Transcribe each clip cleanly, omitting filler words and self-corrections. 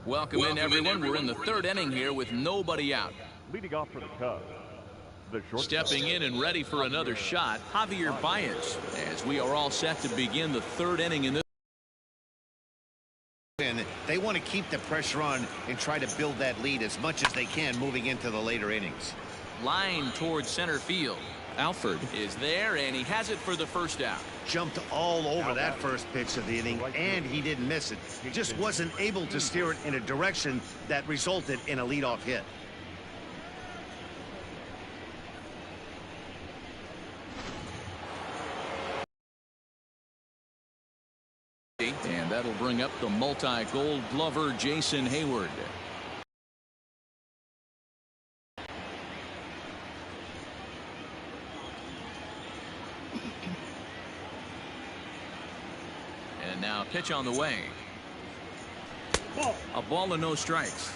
Welcome in, everyone. We're in the third inning here with nobody out. Leading off for the Cubs, the shortstop. Stepping in and ready for another shot, Javier Baez, as we are all set to begin the third inning in this. And they want to keep the pressure on and try to build that lead as much as they can moving into the later innings. Line towards center field. Alford is there, and he has it for the first out. Jumped all over that first pitch of the inning, and he didn't miss it. Just wasn't able to steer it in a direction that resulted in a leadoff hit. And that'll bring up the multi-gold glover Jason Hayward. And now pitch on the way. A ball and no strikes.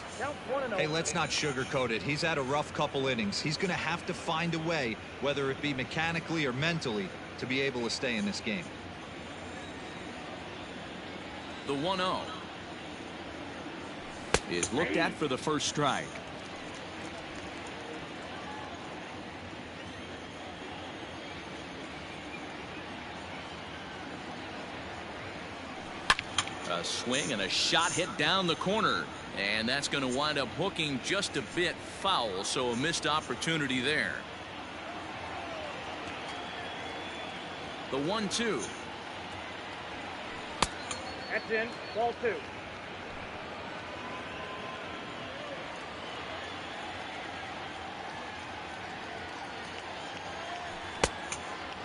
Hey, let's not sugarcoat it. He's had a rough couple innings. He's going to have to find a way, whether it be mechanically or mentally, to be able to stay in this game. The 1-0 is looked at for the first strike. A swing and a shot hit down the corner, and that's going to wind up hooking just a bit foul, so a missed opportunity there. The 1-2. That's in. Ball 2.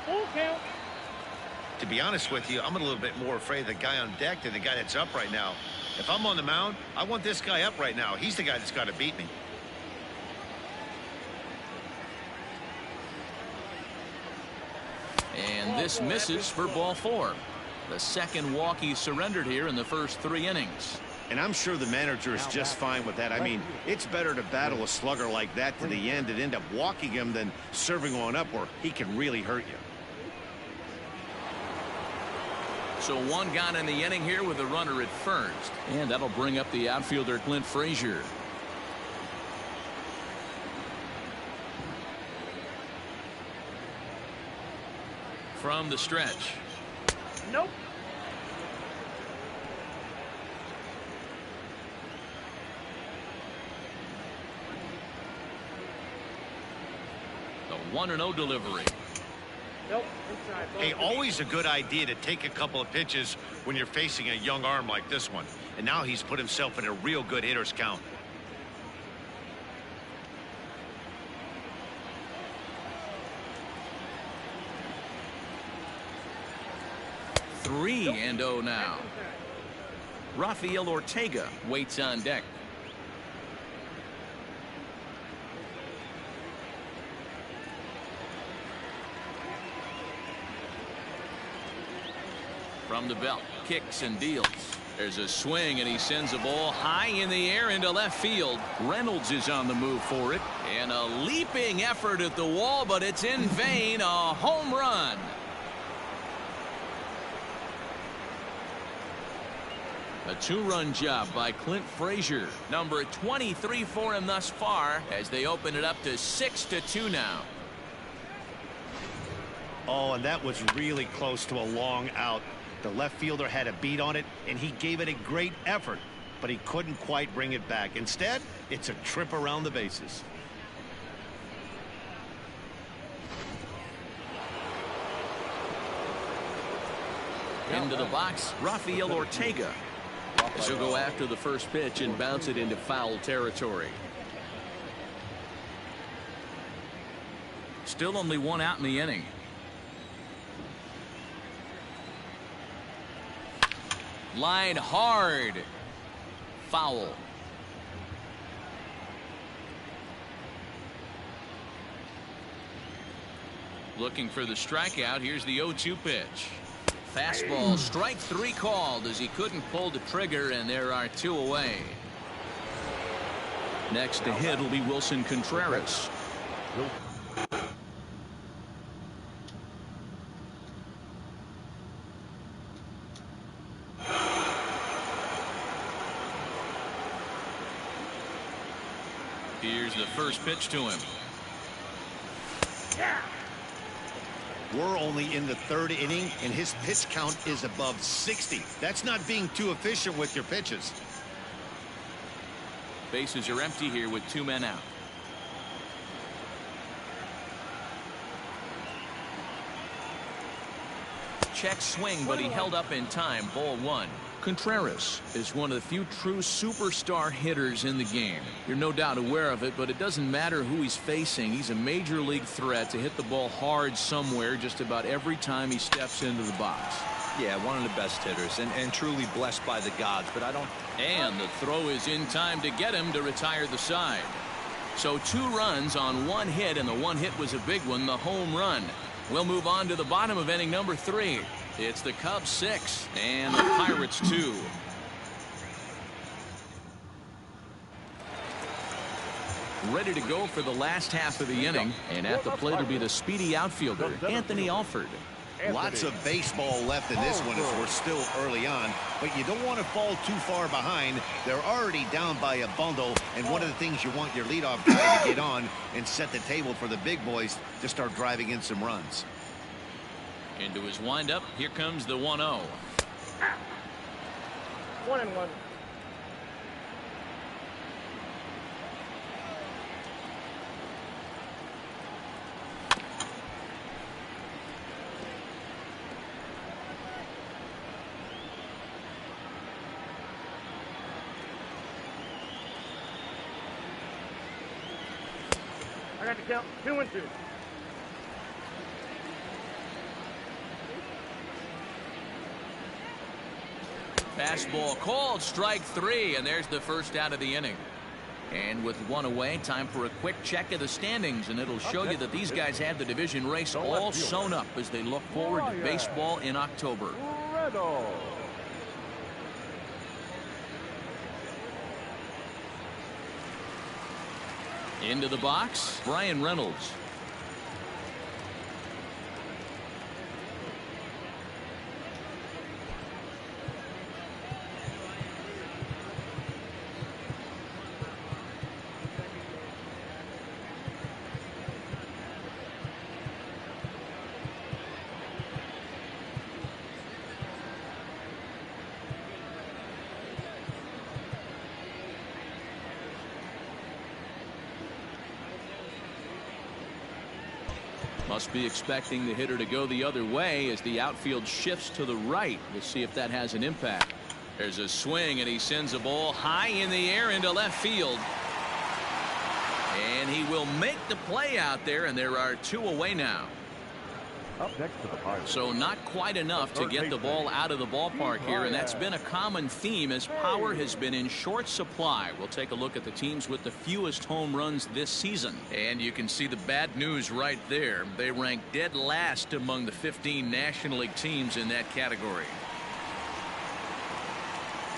Full count. To be honest with you, I'm a little bit more afraid of the guy on deck than the guy that's up right now. If I'm on the mound, I want this guy up right now. He's the guy that's got to beat me. And this misses for ball 4. The second walk he surrendered here in the first 3 innings. And I'm sure the manager is just fine with that. I mean, it's better to battle a slugger like that to the end and end up walking him than serving one up where he can really hurt you. So one gone in the inning here with a runner at first. And that'll bring up the outfielder Clint Frazier. From the stretch. Nope. The 1-0 delivery. Nope. Inside. Hey, always a good idea to take a couple of pitches when you're facing a young arm like this one. And now he's put himself in a real good hitter's count. Nope. 3-0 now. Rafael Ortega waits on deck. From the belt, kicks and deals. There's a swing, and he sends a ball high in the air into left field. Reynolds is on the move for it, and a leaping effort at the wall, but it's in vain. A home run. A 2-run job by Clint Frazier, number 23 for him thus far, as they open it up to 6-2 now. Oh, and that was really close to a long out. The left fielder had a beat on it, and he gave it a great effort, but he couldn't quite bring it back. Instead, it's a trip around the bases. Into the box, Rafael Ortega. As he'll go after the first pitch and bounce it into foul territory. Still only one out in the inning. Line hard. Foul. Looking for the strikeout. Here's the 0-2 pitch. Fastball, strike 3 called as he couldn't pull the trigger, and there are 2 away. Next to hit will be Wilson Contreras. Here's the first pitch to him. Yeah. We're only in the third inning, and his pitch count is above 60. That's not being too efficient with your pitches. Bases are empty here with 2 men out. Check swing, but he held up in time. Ball 1. Contreras is one of the few true superstar hitters in the game. You're no doubt aware of it, but it doesn't matter who he's facing. He's a major league threat to hit the ball hard somewhere just about every time he steps into the box. Yeah, one of the best hitters and truly blessed by the gods, but I don't. And the throw is in time to get him to retire the side. So 2 runs on 1 hit, and the 1 hit was a big one, the home run. We'll move on to the bottom of inning number 3. It's the Cubs 6 and the Pirates 2. Ready to go for the last half of the inning, and at the plate will be the speedy outfielder, Anthony Alford. Lots of baseball left in this one as we're still early on, but you don't want to fall too far behind. They're already down by a bundle, and one of the things you want your leadoff guy to get on and set the table for the big boys to start driving in some runs. Into his windup, here comes the 1-0. 1-1. I got to count 2-2. Fastball called, strike 3, and there's the first out of the inning. And with 1 away, time for a quick check of the standings, and it'll show you that these guys have the division race all sewn up as they look forward to baseball in October. Into the box, Brian Reynolds. Must be expecting the hitter to go the other way as the outfield shifts to the right. We'll see if that has an impact. There's a swing, and he sends a ball high in the air into left field. And he will make the play out there, and there are 2 away now. Up next to the Pirates. So not quite enough to get the ball out of the ballpark here, and that's been a common theme as power has been in short supply. We'll take a look at the teams with the fewest home runs this season, and you can see the bad news right there. They rank dead last among the 15 National League teams in that category.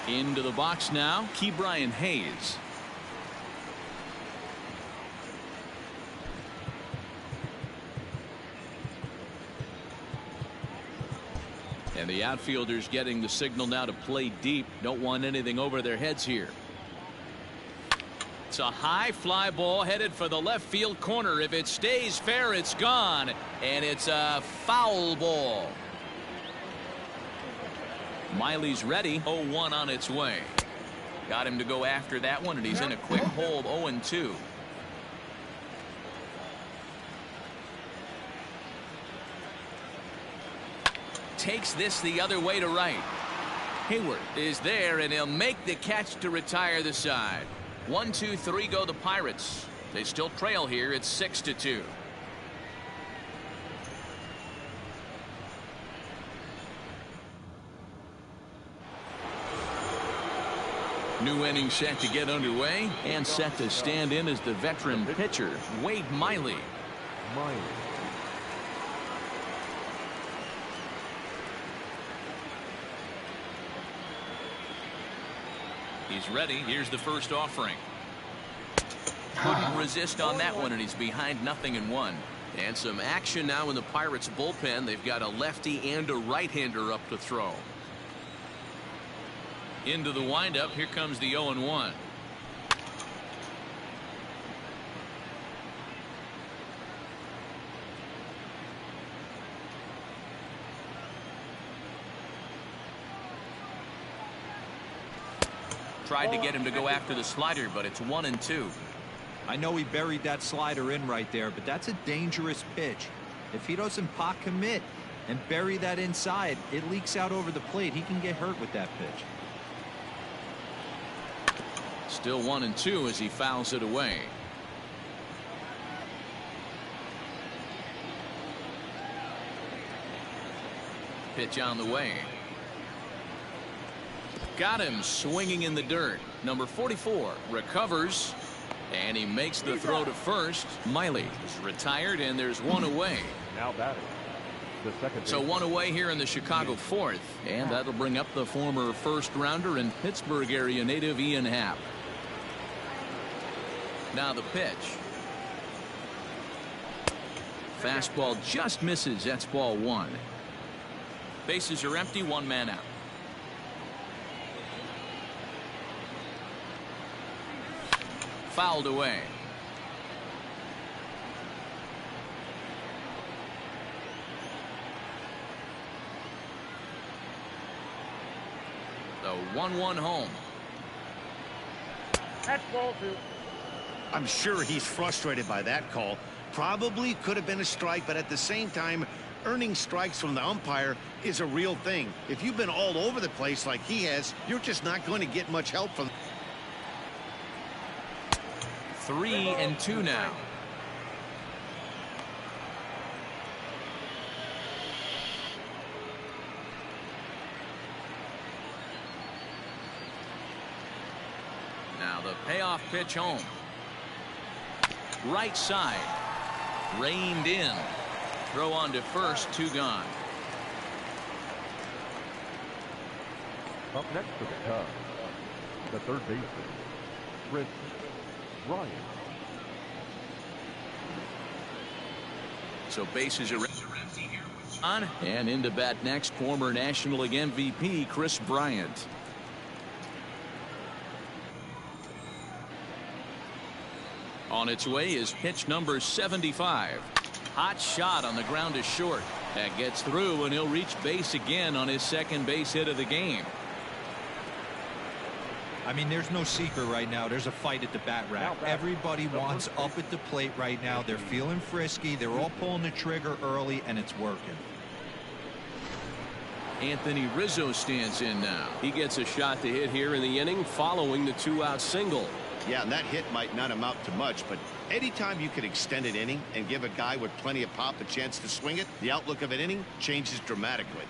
Into the box now, Ke'Bryan Hayes. And the outfielders getting the signal now to play deep. Don't want anything over their heads here. It's a high fly ball headed for the left field corner. If it stays fair, it's gone. And it's a foul ball. Miley's ready. 0-1 on its way. Got him to go after that one, and he's in a quick hold. 0-2. Takes this the other way to right. Hayward is there, and he'll make the catch to retire the side. 1, 2, 3 go the Pirates. They still trail here. It's 6-2. New inning set to get underway, and set to stand in as the veteran pitcher, Wade Miley. He's ready. Here's the first offering. Couldn't resist on that one, and he's behind 0-1. And some action now in the Pirates bullpen. They've got a lefty and a right-hander up to throw. Into the windup. Here comes the 0-1. Tried to get him to go after the slider, but it's 1-2. I know he buried that slider in right there, but that's a dangerous pitch. If he doesn't pot commit and bury that inside, it leaks out over the plate. He can get hurt with that pitch. Still 1-2 as he fouls it away. Pitch on the way. Got him swinging in the dirt. Number 44 recovers, and he makes the throw to first. Miley is retired, and there's one away. Now batting. The second. So one away here in the Chicago fourth, and that'll bring up the former first-rounder and Pittsburgh area native Ian Happ. Now the pitch. Fastball just misses. That's ball one. Bases are empty, one man out. Fouled away. The 1-1 home. That's ball two. I'm sure he's frustrated by that call. Probably could have been a strike, but at the same time, earning strikes from the umpire is a real thing. If you've been all over the place like he has, you're just not going to get much help from. 3-2 now. Now the payoff pitch home. Right side. Reined in. Throw on to first, two gone. Up next for the Cubs, the third baseman, Chris Bryant. So bases are empty here. On and into bat next, former National League MVP Chris Bryant. On its way is pitch number 75. Hot shot on the ground to short. That gets through, and he'll reach base again on his second base hit of the game. I mean, there's no secret right now. There's a fight at the bat rack. Everybody wants up at the plate right now. They're feeling frisky. They're all pulling the trigger early, and it's working. Anthony Rizzo stands in now. He gets a shot to hit here in the inning following the two-out single. Yeah, and that hit might not amount to much, but anytime you can extend an inning and give a guy with plenty of pop a chance to swing it, the outlook of an inning changes dramatically.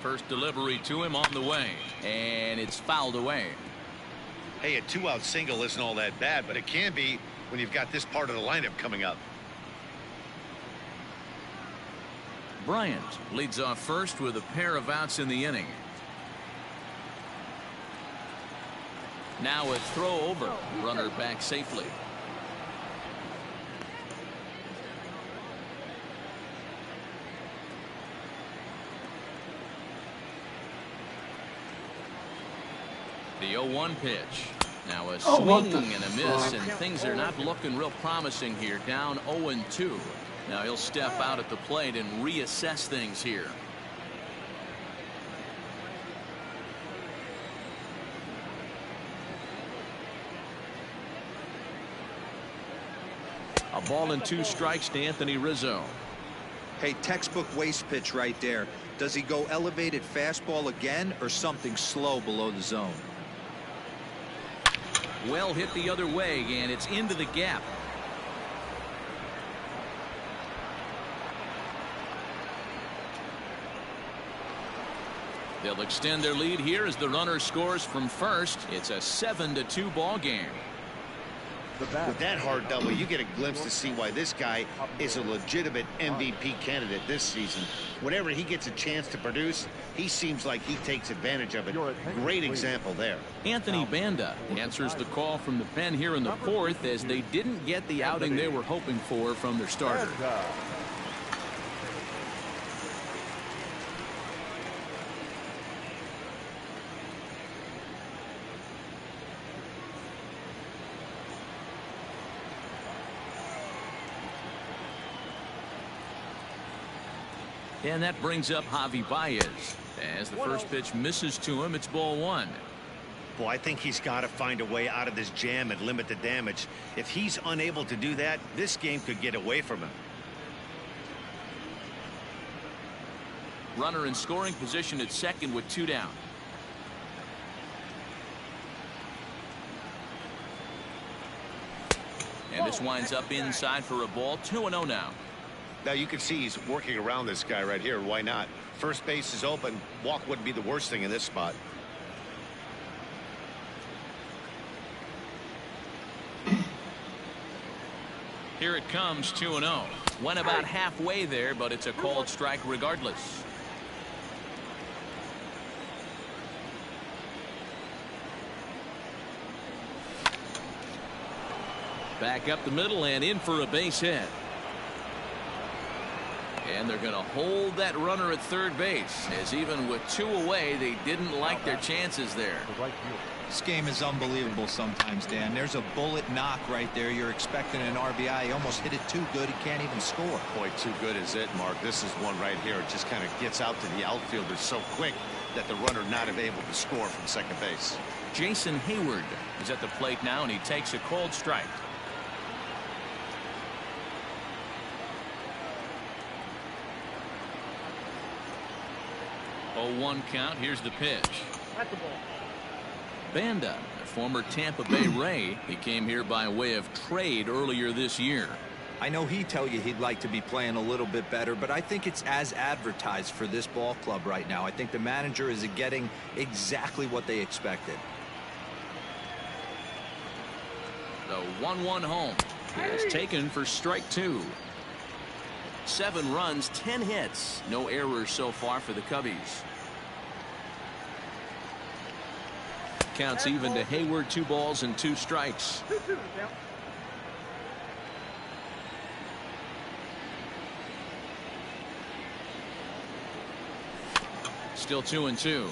First delivery to him on the way, and it's fouled away. Hey, a two-out single isn't all that bad, but it can be when you've got this part of the lineup coming up. Bryant leads off first with a pair of outs in the inning. Now a throw over. Runner back safely. The 0-1 pitch. Now a swing and a miss, and things are not looking real promising here. Down 0-2. Now he'll step out at the plate and reassess things here. A ball and two strikes to Anthony Rizzo. Hey, textbook waste pitch right there. Does he go elevated fastball again or something slow below the zone? Well hit the other way, and it's into the gap. They'll extend their lead here as the runner scores from first. It's a 7-2 ball game. With that hard double, you get a glimpse to see why this guy is a legitimate MVP candidate this season. Whenever he gets a chance to produce, he seems like he takes advantage of it. Great example there. Anthony Banda answers the call from the pen here in the fourth as they didn't get the outing they were hoping for from their starter. And that brings up Javi Baez. As the first pitch misses to him, it's ball one. Boy, I think he's got to find a way out of this jam and limit the damage. If he's unable to do that, this game could get away from him. Runner in scoring position at second with 2 down. And this winds up inside for a ball. 2-0 now. Now you can see he's working around this guy right here. Why not? First base is open. Walk wouldn't be the worst thing in this spot. Here it comes, 2-0. Went about halfway there, but it's a called strike regardless. Back up the middle and in for a base hit. And they're going to hold that runner at third base, as even with 2 away, they didn't like their chances there. This game is unbelievable sometimes, Dan. There's a bullet knock right there. You're expecting an RBI. He almost hit it too good. He can't even score. Boy, too good is it, Mark. This is one right here. It just kind of gets out to the outfielder so quick that the runner not able to score from second base. Jason Hayward is at the plate now, and he takes a called strike. 0-1 count. Here's the pitch. That's the ball. Banda, a former Tampa Bay Ray. He came here by way of trade earlier this year. I know he'd tell you he'd like to be playing a little bit better, but I think it's as advertised for this ball club right now. I think the manager is getting exactly what they expected. The 1-1 home is taken for strike 2. 7 runs, 10 hits. No errors so far for the Cubbies. Counts even to Hayward. 2 balls and 2 strikes. 2-2 count. Still 2-2.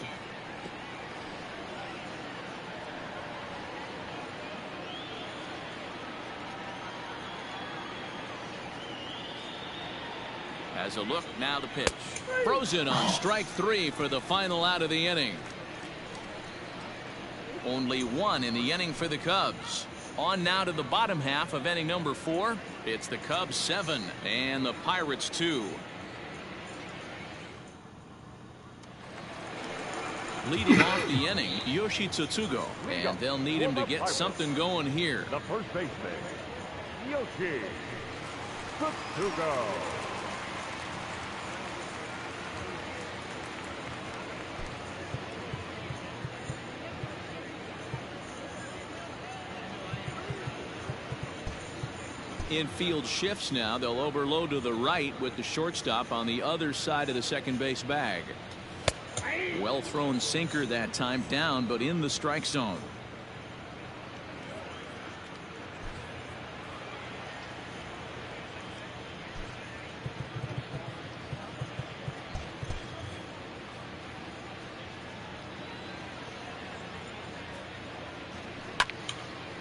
Has a look, now the pitch. Frozen on strike 3 for the final out of the inning. Only 1 in the inning for the Cubs. On now to the bottom half of inning number 4. It's the Cubs 7 and the Pirates 2. Leading off the inning, Yoshi Tsutsugo, and they'll need him to get something going here. The first baseman, Yoshi Tsutsugo. Infield shifts now. They'll overload to the right with the shortstop on the other side of the second base bag. Well thrown sinker that time, down but in the strike zone.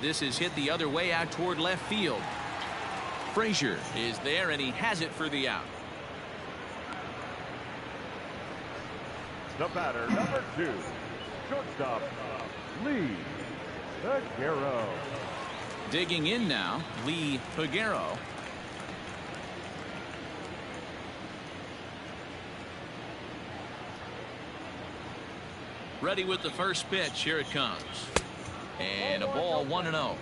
This is hit the other way out toward left field. Frazier is there, and he has it for the out. The batter, number 2, shortstop, Lee Figueroa. Digging in now, Lee Figueroa. Ready with the first pitch. Here it comes. And a ball, 1-0.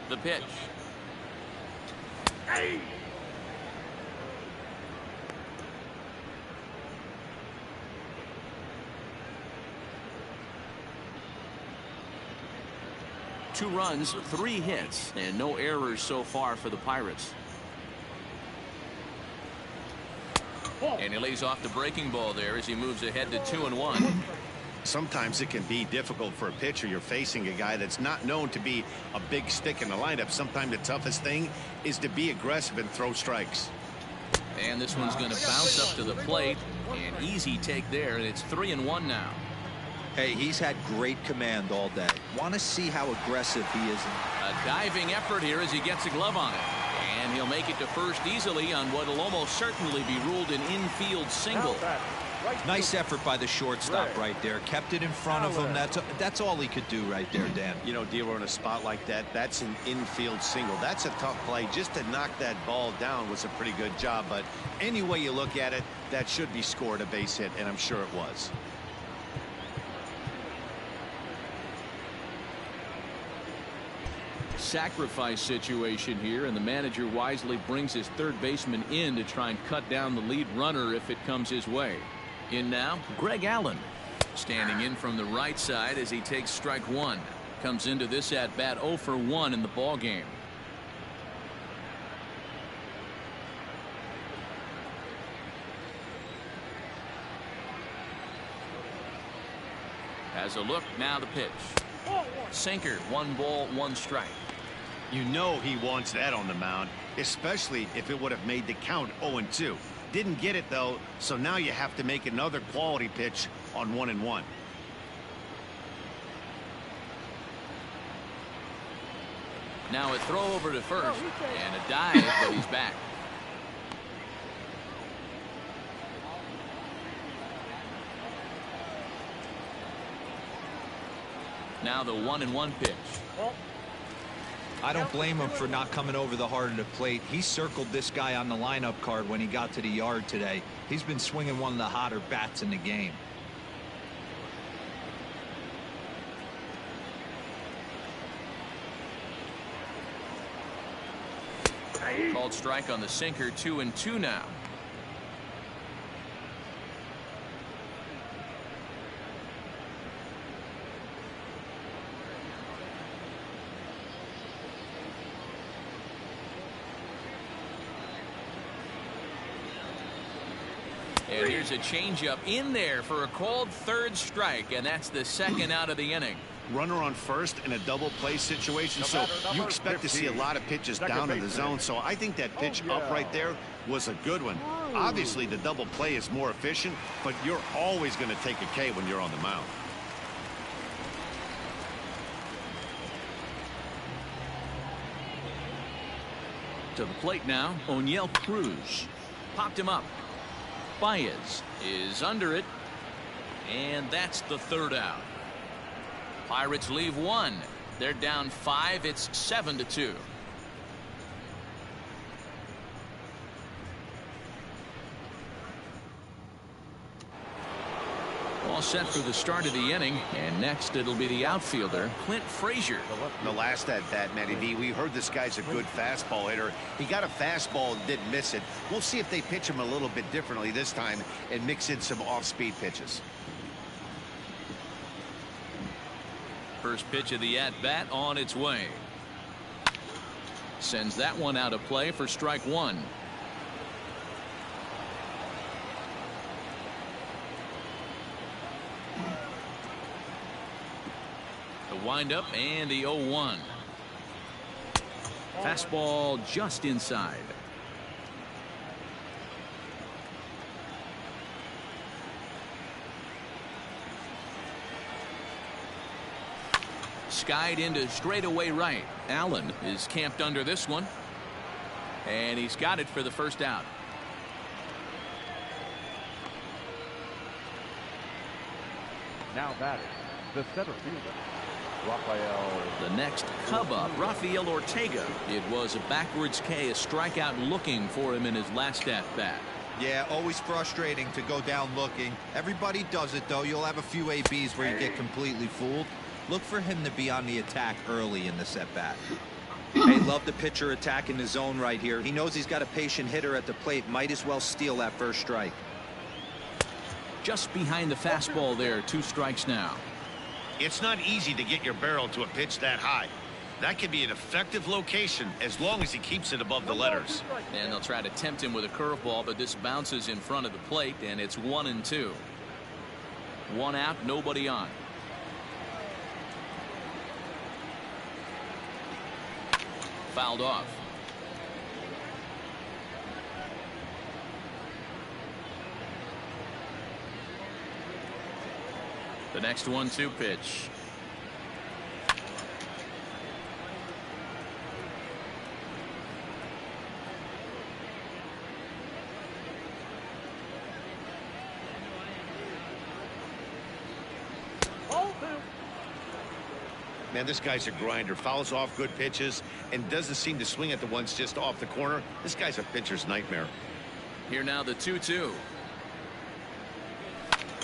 The pitch. Hey! Two runs, 3 hits, and no errors so far for the Pirates. And he lays off the breaking ball there as he moves ahead to 2-1. Sometimes it can be difficult for a pitcher. You're facing a guy that's not known to be a big stick in the lineup. Sometimes the toughest thing is to be aggressive and throw strikes. And this one's going to bounce up to the plate. An easy take there, and it's 3-1 now. Hey, he's had great command all day. Want to see how aggressive he is. A diving effort here as he gets a glove on it. And he'll make it to first easily on what will almost certainly be ruled an infield single. Nice effort by the shortstop right there. Kept it in front of him. That's all he could do right there, Dan. You know, D'Lo, in a spot like that, that's an infield single. That's a tough play. Just to knock that ball down was a pretty good job. But any way you look at it, that should be scored a base hit, and I'm sure it was. Sacrifice situation here, and the manager wisely brings his third baseman in to try and cut down the lead runner if it comes his way. In now, Greg Allen, standing in from the right side as he takes strike one. Comes into this at bat 0 for 1 in the ball game. Has a look, now the pitch. Sinker, 1 ball, 1 strike. You know he wants that on the mound, especially if it would have made the count 0-2. Didn't get it, though, so now you have to make another quality pitch on 1-1. Now a throw over to first, and a dive, but he's back. Now the 1-1 pitch. I don't blame him for not coming over the heart of the plate. He circled this guy on the lineup card when he got to the yard today. He's been swinging one of the hotter bats in the game. Called strike on the sinker, 2-2 now. And here's a changeup in there for a called third strike, and that's the second out of the inning. Runner on first in a double play situation, so you expect to see a lot of pitches down in the zone. So I think that pitch up right there was a good one. Obviously, the double play is more efficient, but you're always going to take a K when you're on the mound. To the plate now, O'Neill Cruz. Popped him up. Baez is under it, and that's the third out. Pirates leave 1. They're down 5. It's 7-2. All set for the start of the inning, and next it'll be the outfielder, Clint Frazier. The last at bat, Matty V, we heard this guy's a good fastball hitter. He got a fastball and didn't miss it. We'll see if they pitch him a little bit differently this time and mix in some off-speed pitches. First pitch of the at-bat on its way. Sends that one out of play for strike 1. The windup and the 0-1. Fastball just inside. Skied into straightaway right. Allen is camped under this one, and he's got it for the first out. Now batting, the center fielder, Rafael. The next Cub up, Rafael Ortega. It was a backwards K, a strikeout looking for him in his last at bat. Yeah, always frustrating to go down looking. Everybody does it, though. You'll have a few ABs where you get completely fooled. Look for him to be on the attack early in the at-bat. Hey, love the pitcher attacking the zone right here. He knows he's got a patient hitter at the plate. Might as well steal that first strike. Just behind the fastball there, 2 strikes now. It's not easy to get your barrel to a pitch that high. That could be an effective location as long as he keeps it above the letters. And they'll try to tempt him with a curveball, but this bounces in front of the plate, and it's 1-2. 1 out, nobody on. Fouled off. The The next 1-2 pitch. Man, this guy's a grinder. Fouls off good pitches and doesn't seem to swing at the ones just off the corner. This guy's a pitcher's nightmare. Here now the 2-2.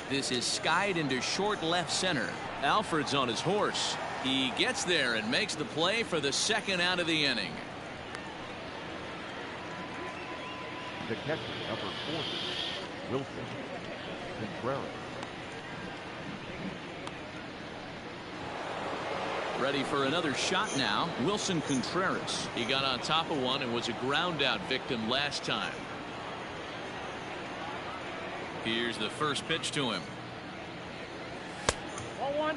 This is skied into short left center. Alfred's on his horse. He gets there and makes the play for the second out of the inning. The catcher, number 40, Wilson Contreras. Ready for another shot now. Wilson Contreras. He got on top of one and was a ground out victim last time. Here's the first pitch to him. 1-1.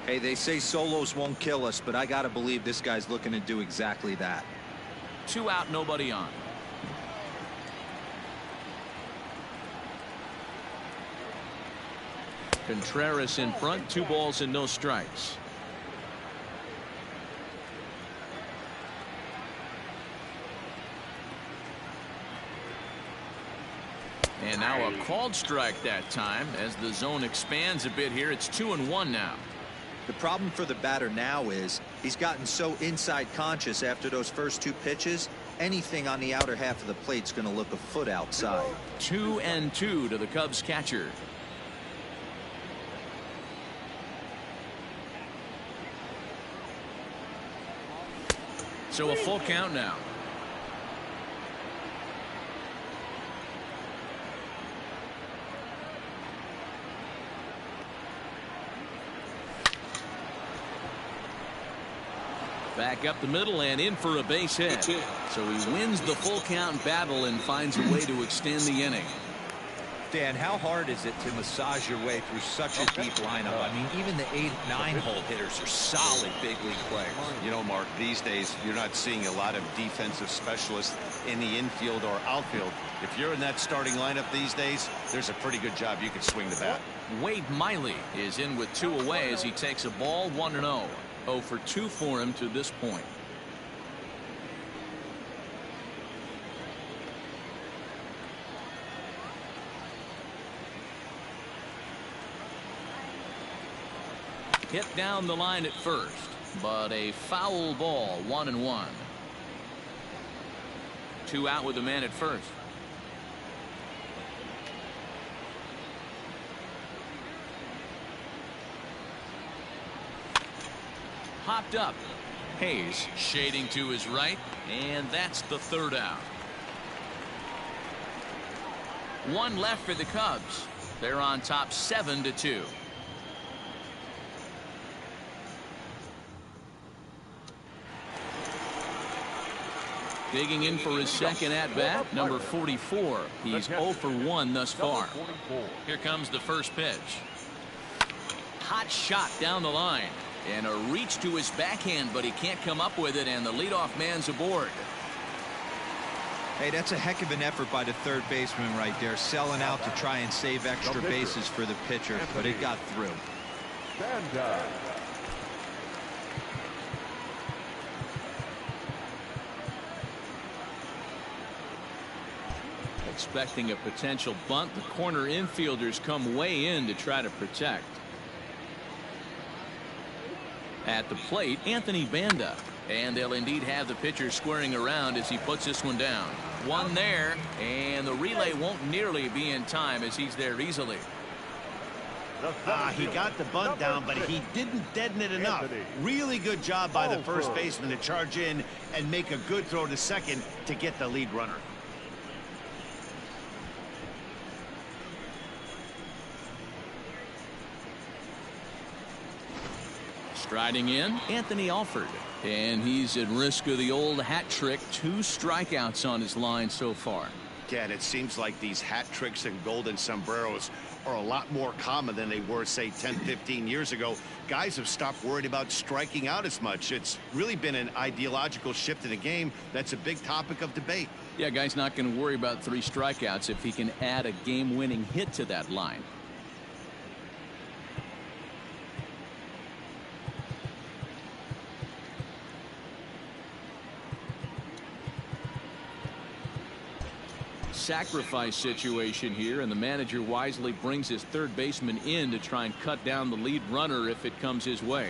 Hey, they say solos won't kill us, but I got to believe this guy's looking to do exactly that. 2 out, nobody on. Contreras in front, 2 balls and no strikes. And now a called strike that time as the zone expands a bit here. It's 2-1 now. The problem for the batter now is he's gotten so inside conscious after those first 2 pitches. Anything on the outer half of the plate's going to look a foot outside. 2-2 to the Cubs catcher. So a full count now. Back up the middle and in for a base hit. So he wins the full count battle and finds a way to extend the inning. Dan, how hard is it to massage your way through such a deep lineup? I mean, even the 8-9 hole hitters are solid big league players. You know, Mark, these days you're not seeing a lot of defensive specialists in the infield or outfield. If you're in that starting lineup these days, there's a pretty good job you can swing the bat. Wade Miley is in with 2 away as he takes a ball 1-0. 0 for 2 for him to this point. Hit down the line at first, but a foul ball. 1-1. 2 out with the man at first. Hopped up. Hayes shading to his right, and that's the 3rd out. 1 left for the Cubs. They're on top 7-2. Digging in for his second at bat, number 44. He's 0 for 1 thus far. Here comes the first pitch. Hot shot down the line. And a reach to his backhand, but he can't come up with it, and the leadoff man's aboard. Hey, that's a heck of an effort by the third baseman right there, selling out to try and save extra bases for the pitcher, but it got through. Expecting a potential bunt, the corner infielders come way in to try to protect. At the plate, Anthony Banda, and they'll indeed have the pitcher squaring around as he puts this one down. 1 there, and the relay won't nearly be in time as he's there easily. He got the bunt down, but he didn't deaden it enough. Really good job by the first baseman to charge in and make a good throw to second to get the lead runner. Striding in, Anthony Alford, and he's at risk of the old hat trick. 2 strikeouts on his line so far. Yeah, and it seems like these hat tricks and golden sombreros are a lot more common than they were, say, 10-15 years ago. Guys have stopped worried about striking out as much. It's really been an ideological shift in the game that's a big topic of debate. Yeah, guy's not going to worry about 3 strikeouts if he can add a game-winning hit to that line. sacrifice situation here, and the manager wisely brings his third baseman in to try and cut down the lead runner if it comes his way.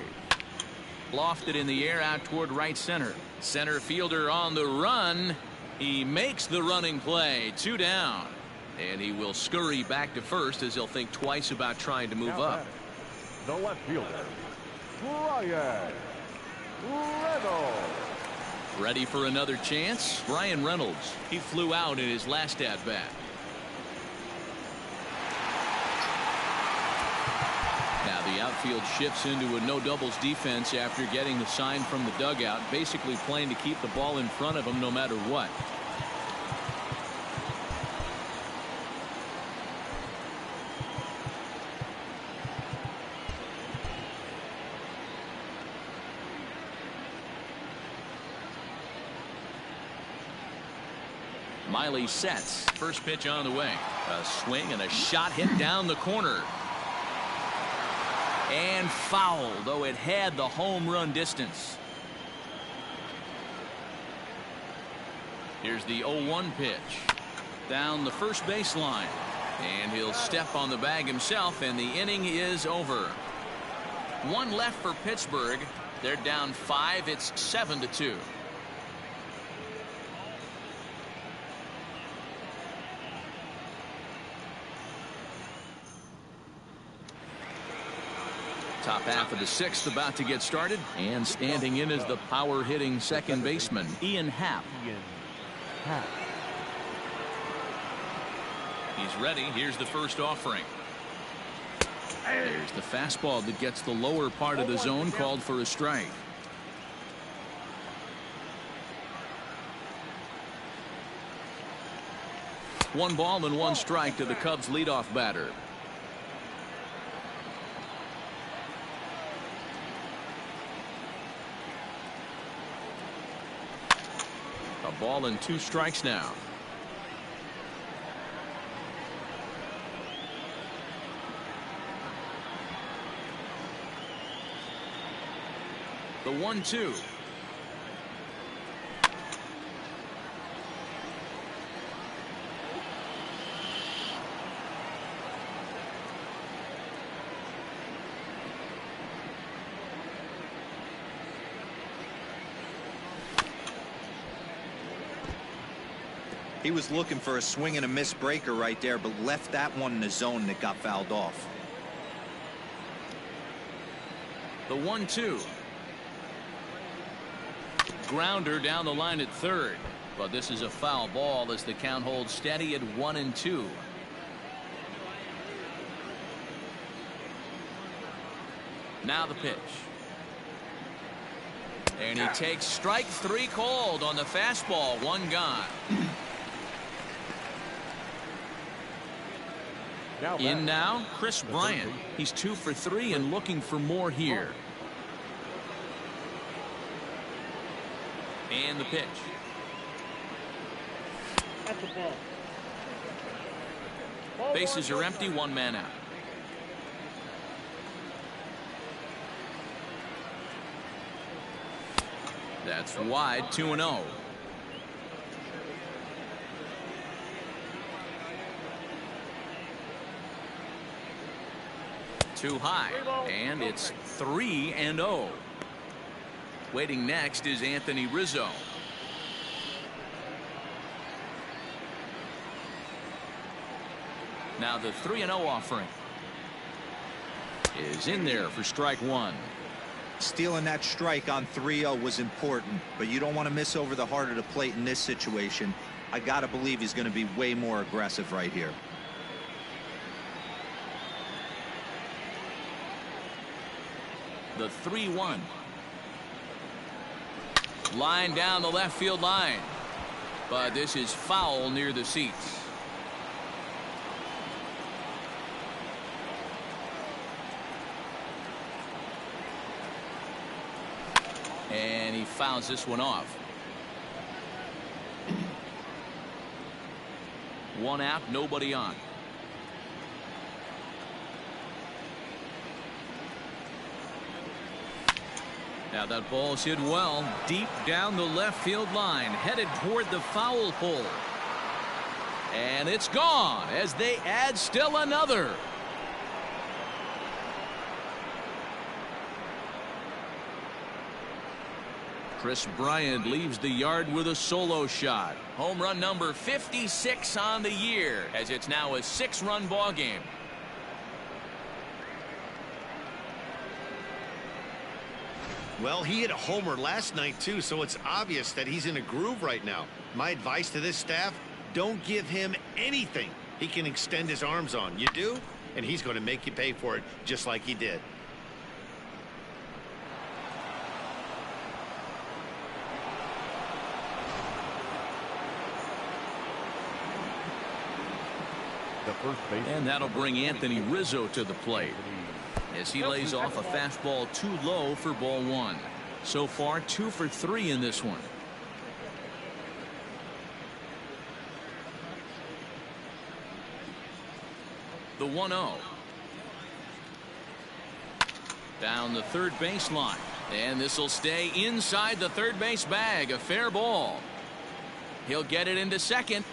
Lofted in the air out toward right center. Center fielder on the run. He makes the running play. 2 down. And he will scurry back to first as he'll think twice about trying to move up. The left fielder, Brian Reynolds. Ready for another chance? Brian Reynolds. He flew out in his last at bat. Now the outfield shifts into a no doubles defense after getting the sign from the dugout, basically playing to keep the ball in front of him no matter what. Miley sets. First pitch on the way. A swing and a shot hit down the corner. And foul, though it had the home run distance. Here's the 0-1 pitch. Down the first baseline. And he'll step on the bag himself, and the inning is over. 1 left for Pittsburgh. They're down 5. It's 7-2. Top half of the 6th about to get started, and standing in is the power hitting second baseman Ian Happ. He's ready. Here's the first offering. There's the fastball that gets the lower part of the zone, called for a strike. One ball and 1 strike to the Cubs leadoff batter. A ball and 2 strikes now. The 1-2. He was looking for a swing and a miss breaker right there, but left that one in the zone that got fouled off. The 1-2. Grounder down the line at third, but this is a foul ball as the count holds steady at 1-2. Now the pitch. And he takes strike 3 called on the fastball. 1 gone. In now, Chris Bryant. He's 2 for 3 and looking for more here. And the pitch. That's the ball. Bases are empty. 1 man out. That's wide. 2-0. Too high, and it's 3-0. Waiting next is Anthony Rizzo. Now the 3-0 offering is in there for strike 1. Stealing that strike on 3-0 was important, but you don't want to miss over the heart of the plate in this situation. I gotta believe he's going to be way more aggressive right here. The 3-1. Line down the left field line, but this is foul near the seats. And he fouls this one off. 1 out, nobody on. Now that ball's hit well deep down the left field line, headed toward the foul pole. And it's gone as they add still another. Chris Bryant leaves the yard with a solo shot. Home run number 56 on the year, as it's now a 6-run ball game. Well, he hit a homer last night, too, so it's obvious that he's in a groove right now. My advice to this staff, don't give him anything he can extend his arms on. You do, and he's going to make you pay for it just like he did. And that'll bring Anthony Rizzo to the plate as he lays off a fastball too low for ball 1. So far 2 for 3 in this one. The 1-0 down the third baseline, and this will stay inside the third base bag. A fair ball. He'll get it into second.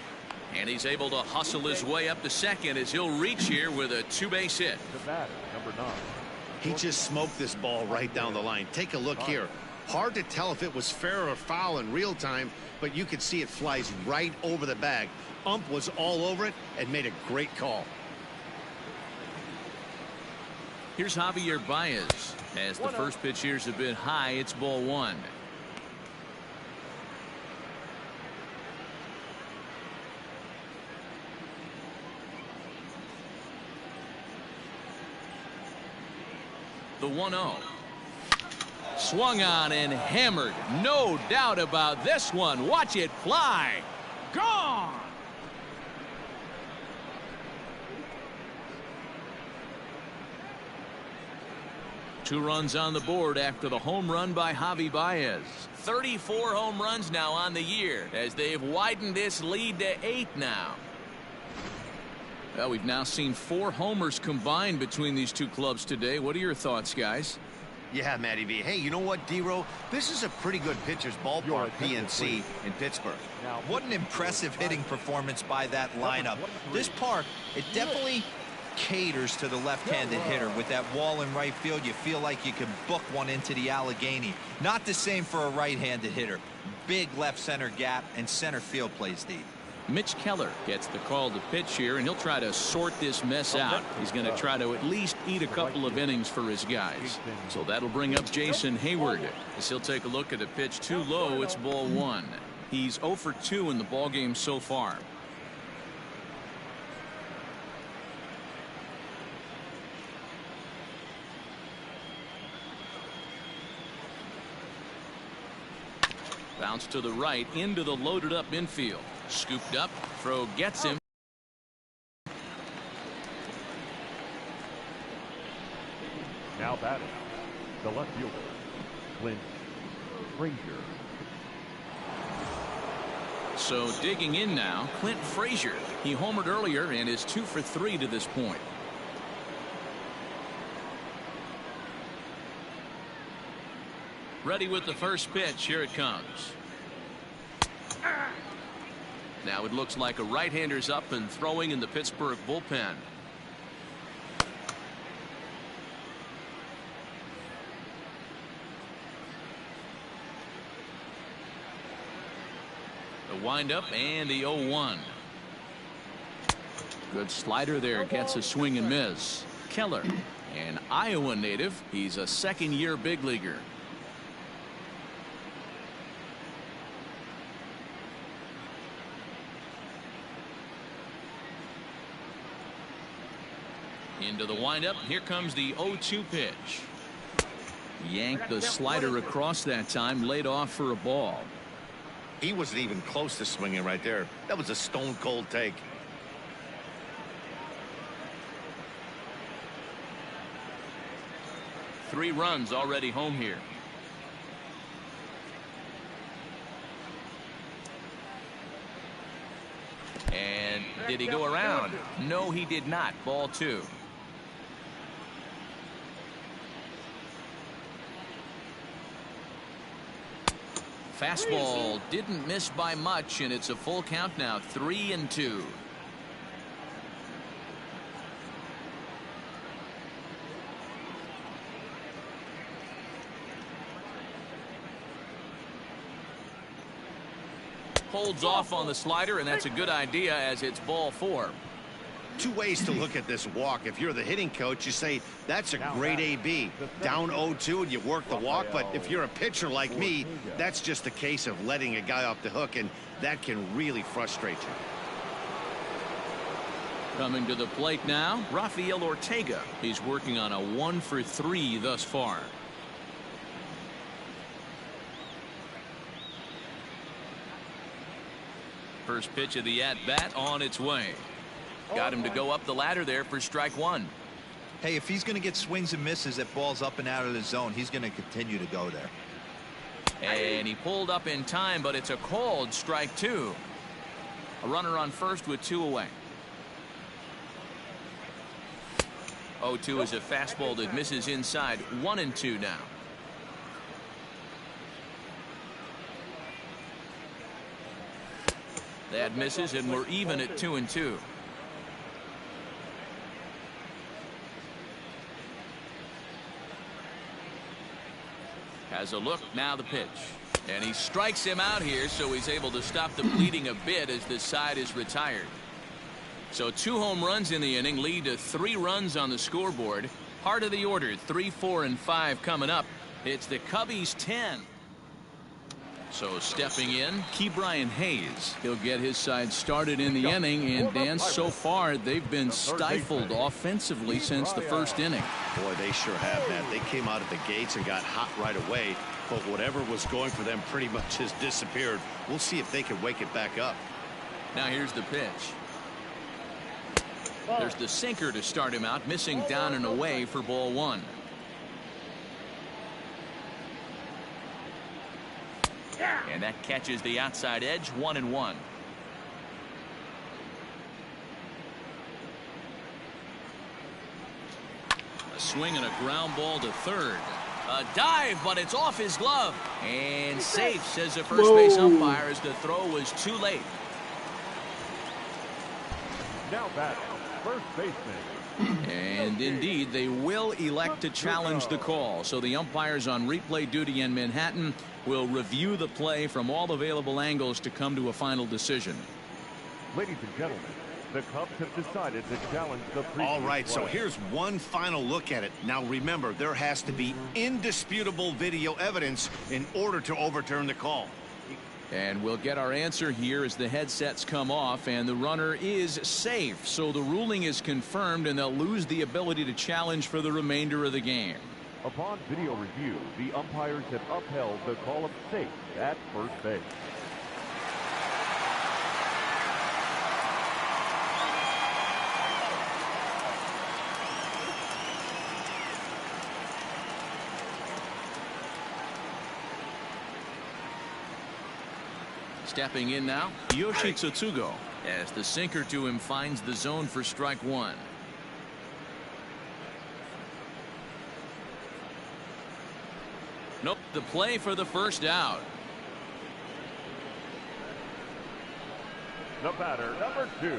And he's able to hustle his way up to second as he'll reach here with a 2-base hit. Number 9. He just smoked this ball right down the line. Take a look here. Hard to tell if it was fair or foul in real time, but you could see it flies right over the bag. Ump was all over it and made a great call. Here's Javier Baez. As the first pitch here's a bit high, it's ball 1. The 1-0. Swung on and hammered. No doubt about this one. Watch it fly. Gone. Two runs on the board after the home run by Javi Baez. 34 home runs now on the year as they've widened this lead to 8 now. Well, we've now seen 4 homers combined between these two clubs today. What are your thoughts, guys? Yeah, Matty V. Hey, you know what, D-Row? This is a pretty good pitcher's ballpark, PNC, in Pittsburgh. What an impressive hitting performance by that lineup. This park, it definitely caters to the left-handed hitter. With that wall in right field, you feel like you can book one into the Allegheny. Not the same for a right-handed hitter. Big left center gap, and center field plays deep. Mitch Keller gets the call to pitch here, and he'll try to sort this mess out. He's going to try to at least eat a couple of innings for his guys. So that'll bring up Jason Hayward as he'll take a look at a pitch too low. It's ball 1. He's 0 for 2 in the ball game so far. Bounce to the right into the loaded up infield. Scooped up. Throw gets him. Now batting, the left fielder, Clint Frazier. So digging in now, Clint Frazier. He homered earlier and is 2 for 3 to this point. Ready with the first pitch. Here it comes. Now it looks like a right-hander's up and throwing in the Pittsburgh bullpen. The windup and the 0-1. Good slider there. Gets a swing and miss. Keller, an Iowa native. He's a second-year big leaguer. Into the windup. Here comes the 0-2 pitch. Yanked the slider across that time. Laid off for a ball. He wasn't even close to swinging right there. That was a stone cold take. Three runs already home here. And did he go around? No, he did not. Ball 2. Fastball didn't miss by much, and it's a full count now. 3-2. holds off on the slider, and that's a good idea as it's ball 4. Two ways to look at this walk. If you're the hitting coach, you say, that's a great AB. Down 0-2 and you work the walk. But if you're a pitcher like me, that's just a case of letting a guy off the hook, and that can really frustrate you. Coming to the plate now, Rafael Ortega. He's working on a 1-for-3 thus far. First pitch of the at-bat on its way. Got him to go up the ladder there for strike 1. Hey, if he's going to get swings and misses at balls up and out of the zone, he's going to continue to go there. And he pulled up in time, but it's a called strike 2. A runner on first with 2 away. 0-2 is a fastball that misses inside. 1-2 now. That misses, and we're even at 2-2. Has a look, now the pitch. And he strikes him out here, so he's able to stop the bleeding a bit as this side is retired. So 2 home runs in the inning lead to 3 runs on the scoreboard. Heart of the order, 3, 4, and 5 coming up. It's the Cubbies 10. So stepping in, Ke'Bryan Hayes. He'll get his side started in the inning, and Dan, so far they've been stifled offensively since the first inning. Boy, they sure have, Matt. They came out of the gates and got hot right away, but whatever was going for them pretty much has disappeared. We'll see if they can wake it back up. Now here's the pitch. There's the sinker to start him out, missing down and away for ball 1. And that catches the outside edge. 1-1. A swing and a ground ball to third. A dive, but it's off his glove. And safe, says the first base umpire, as the throw was too late. Now batting, first baseman. And indeed, they will elect to challenge the call. So the umpires on replay duty in Manhattan will review the play from all available angles to come to a final decision. Ladies and gentlemen, the Cubs have decided to challenge the previous All right, so play. here's one final look at it. Now remember, there has to be indisputable video evidence in order to overturn the call. And we'll get our answer here as the headsets come off, and the runner is safe. So the ruling is confirmed, and they'll lose the ability to challenge for the remainder of the game. Upon video review, the umpires have upheld the call of safe at first base. Stepping in now, Yoshi Tsutsugo, as the sinker to him finds the zone for strike 1. Nope, the play for the first out. The batter, number 2,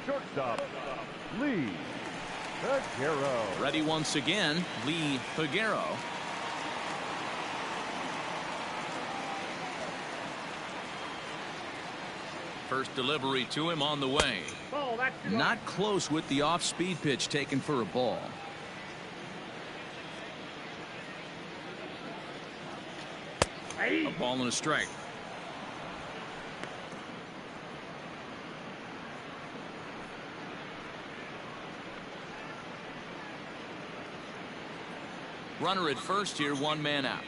shortstop, Lee Figueroa. Ready once again, Lee Figueroa. First delivery to him on the way. Not close with the off-speed pitch taken for a ball. A ball and a strike. Runner at first here, 1 man out.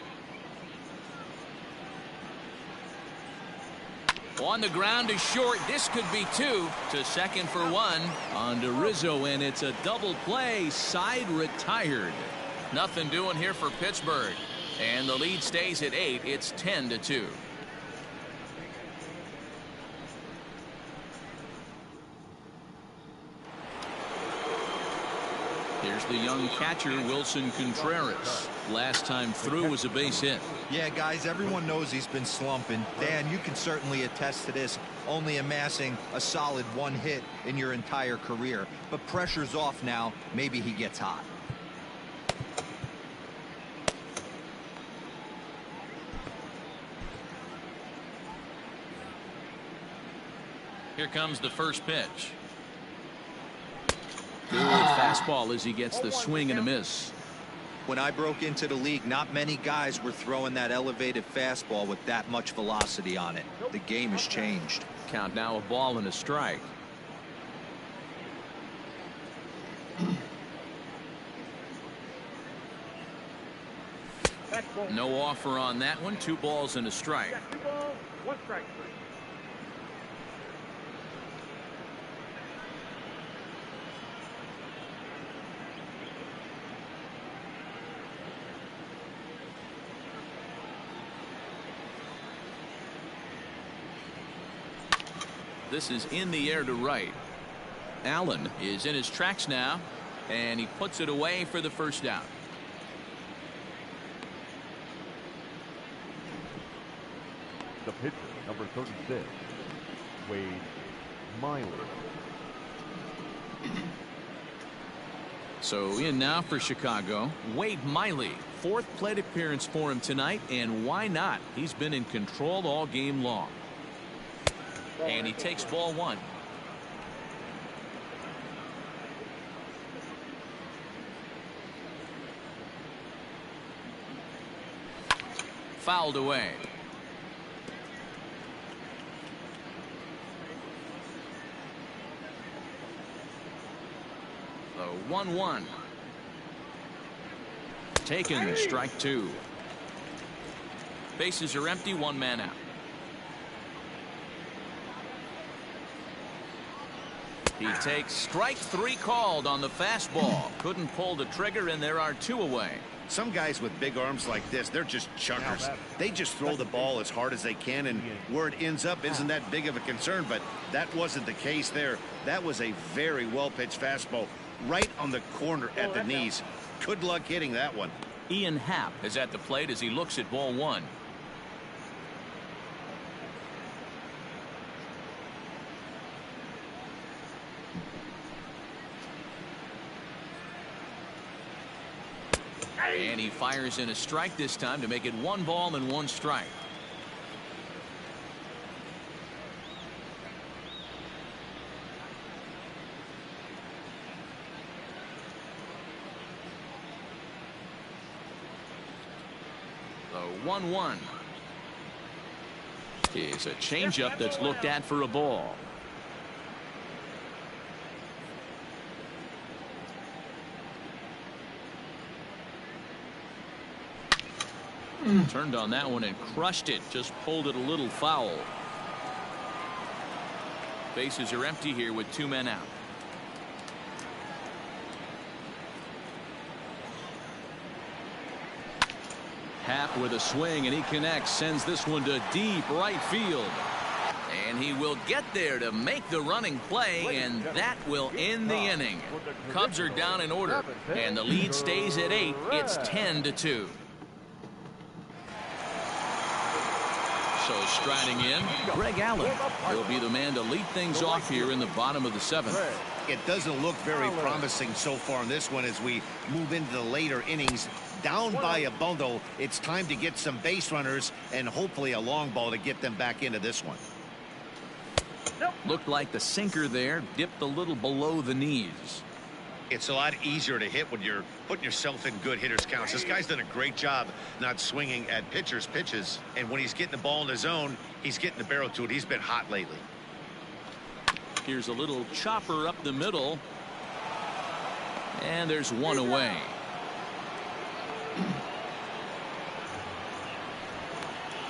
On the ground to short. This could be 2. To second for 1. On to Rizzo, and it's a double play. Side retired. Nothing doing here for Pittsburgh. And the lead stays at 8. It's 10-2. Here's the young catcher, Wilson Contreras. Last time through was a base hit. Yeah, guys, everyone knows he's been slumping. Dan, you can certainly attest to this, only amassing a solid 1 hit in your entire career. But pressure's off now. Maybe he gets hot. Here comes the first pitch. Good fastball as he gets the swing and a miss. When I broke into the league, not many guys were throwing that elevated fastball with that much velocity on it. The game has changed. Count now a ball and a strike. No offer on that one. 2 balls and a strike. 2 balls, 1 strike. This is in the air to right. Allen is in his tracks now, and he puts it away for the first out. The pitcher, number 36, Wade Miley. So in now for Chicago, Wade Miley. 4th plate appearance for him tonight, and why not? He's been in control all game long. And he takes ball 1. Fouled away. The 1-1. Taken, strike 2. Bases are empty, 1 man out. He takes strike 3 called on the fastball. Couldn't pull the trigger, and there are 2 away. Some guys with big arms like this, they're just chuckers. They just throw the ball as hard as they can, and where it ends up isn't that big of a concern, but that wasn't the case there. That was a very well-pitched fastball right on the corner at the knees. Good luck hitting that one. Ian Happ is at the plate as he looks at ball 1. And he fires in a strike this time to make it 1 ball and 1 strike. The 1-1 is a changeup that's looked at for a ball. Turned on that one and crushed it. Just pulled it a little foul. Bases are empty here with 2 men out. Happ with a swing, and he connects. Sends this one to deep right field. And he will get there to make the running play, and that will end the inning. Cubs are down in order, and the lead stays at 8. It's 10-2. So striding in, Greg Allen. He'll be the man to lead things off here in the bottom of the 7th. It doesn't look very promising so far in this one as we move into the later innings. Down by a bundle, it's time to get some base runners and hopefully a long ball to get them back into this one. Looked like the sinker there dipped a little below the knees. It's a lot easier to hit when you're putting yourself in good hitters counts. This guy's done a great job not swinging at pitchers' pitches, and when he's getting the ball in the zone, he's getting the barrel to it. He's been hot lately. Here's a little chopper up the middle, and there's 1 away.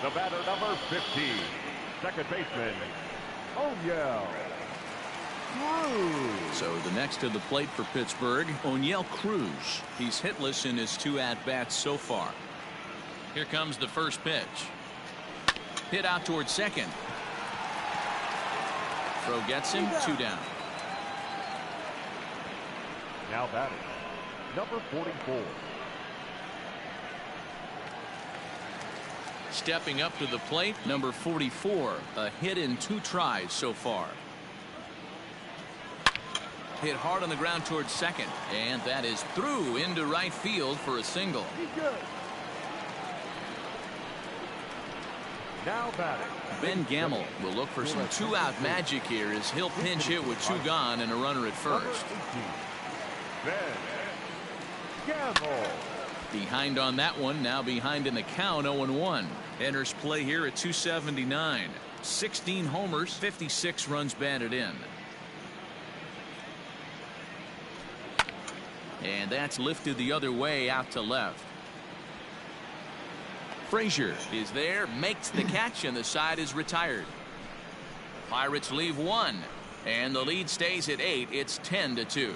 The batter, number 15, second baseman, O'Neill Cruz. So the next to the plate for Pittsburgh, O'Neill Cruz. He's hitless in his 2 at-bats so far. Here comes the first pitch. Hit out towards second. Throw gets him, 2 down. Now batting, number 44. Stepping up to the plate, number 44. A hit in 2 tries so far. Hit hard on the ground towards second, and that is through into right field for a single. Now batting. Ben Gamble will look for some two-out magic here as he'll pinch hit with two gone and a runner at first. Ben Gamble. Behind on that one, now behind in the count, 0-1. Enters play here at 279. 16 homers, 56 runs batted in. And that's lifted the other way out to left. Frazier is there, makes the catch, and the side is retired. Pirates leave one, and the lead stays at 8. It's 10-2.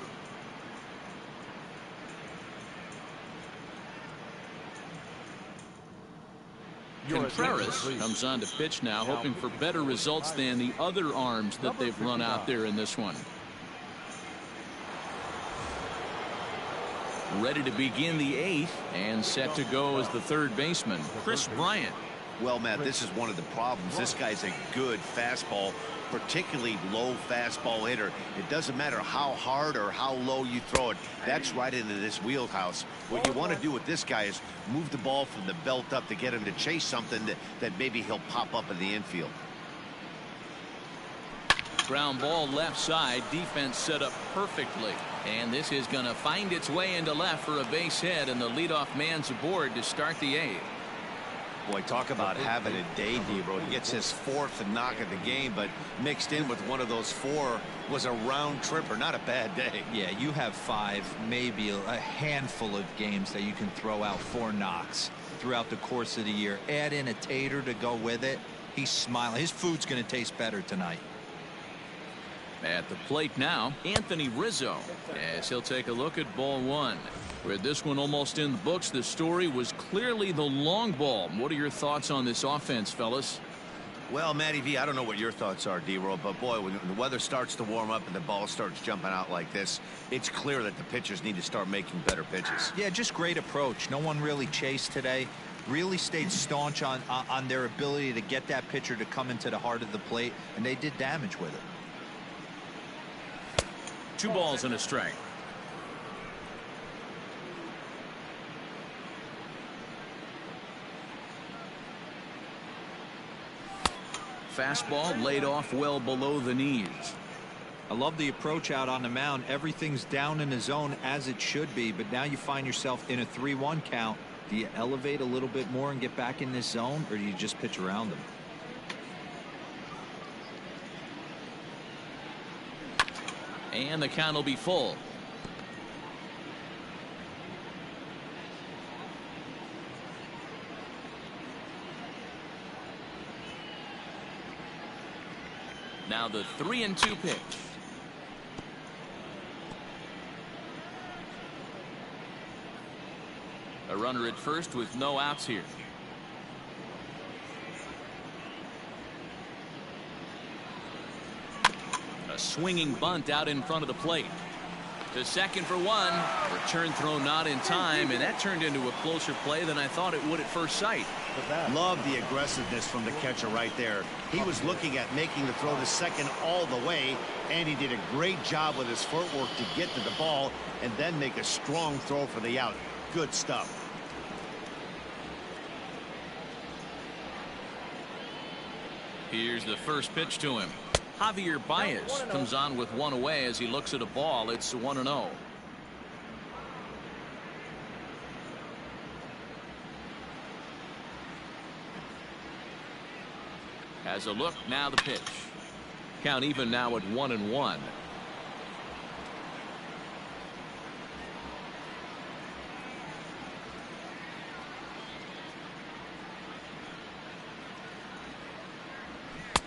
Contreras comes on to pitch now, hoping for better results than the other arms that they've run out there in this one. Ready to begin the 8th and set to go as the third baseman, Chris Bryant. Well, Matt, this is one of the problems. This guy's a good fastball, particularly low fastball hitter. It doesn't matter how hard or how low you throw it. That's right into this wheelhouse. What you want to do with this guy is move the ball from the belt up to get him to chase something that maybe he'll pop up in the infield. Ground ball left side, defense set up perfectly, and this is going to find its way into left for a base hit, and the leadoff man's aboard to start the 8th. Boy, talk about having a day, D-Bro. He gets his 4th knock of the game, but mixed in with one of those 4 was a round tripper. Not a bad day. Yeah, you have 5, maybe a handful of games that you can throw out 4 knocks throughout the course of the year. Add in a tater to go with it. He's smiling. His food's going to taste better tonight. At the plate now, Anthony Rizzo, as he'll take a look at ball 1. With this one almost in the books, the story was clearly the long ball. What are your thoughts on this offense, fellas? Well, Matty V, I don't know what your thoughts are, D-Roll, but boy, when the weather starts to warm up and the ball starts jumping out like this, it's clear that the pitchers need to start making better pitches. Yeah, just great approach. No one really chased today. Really stayed staunch on their ability to get that pitcher to come into the heart of the plate, and they did damage with it. 2 balls and a strike. Fastball laid off well below the knees. I love the approach out on the mound. Everything's down in the zone as it should be, but now you find yourself in a 3-1 count. Do you elevate a little bit more and get back in this zone, or do you just pitch around them? And the count will be full. Now the 3-2 pitch. A runner at first with no outs here. A swinging bunt out in front of the plate. To second for 1. Return throw not in time, and that turned into a closer play than I thought it would at first sight. Love the aggressiveness from the catcher right there. He was looking at making the throw to second all the way, and he did a great job with his footwork to get to the ball and then make a strong throw for the out. Good stuff. Here's the first pitch to him. Javier Baez comes on with 1 away as he looks at a ball. It's 1-0. Has a look, now the pitch. Count even now at 1-1.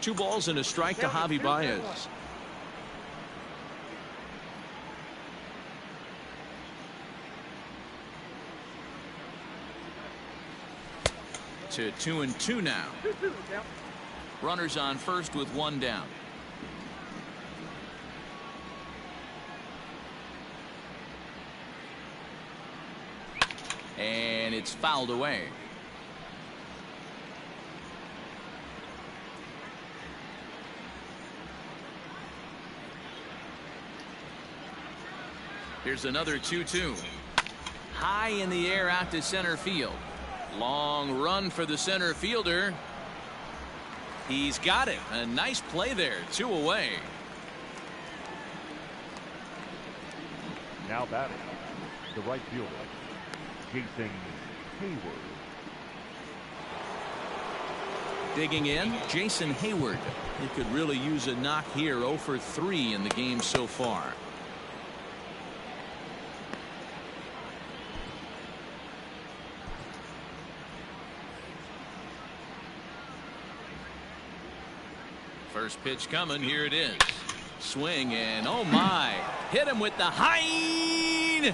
Two balls and a strike to Javi Baez. To 2-2 now. Runners on first with 1 down. And it's fouled away. Here's another 2-2. High in the air out to center field. Long run for the center fielder. He's got it. A nice play there. 2 away. Now batting, the right fielder, Jason Hayward. Digging in, Jason Hayward. He could really use a knock here. 0 for 3 in the game so far. First pitch coming. Here it is. Swing and oh my. Hit him with the hind.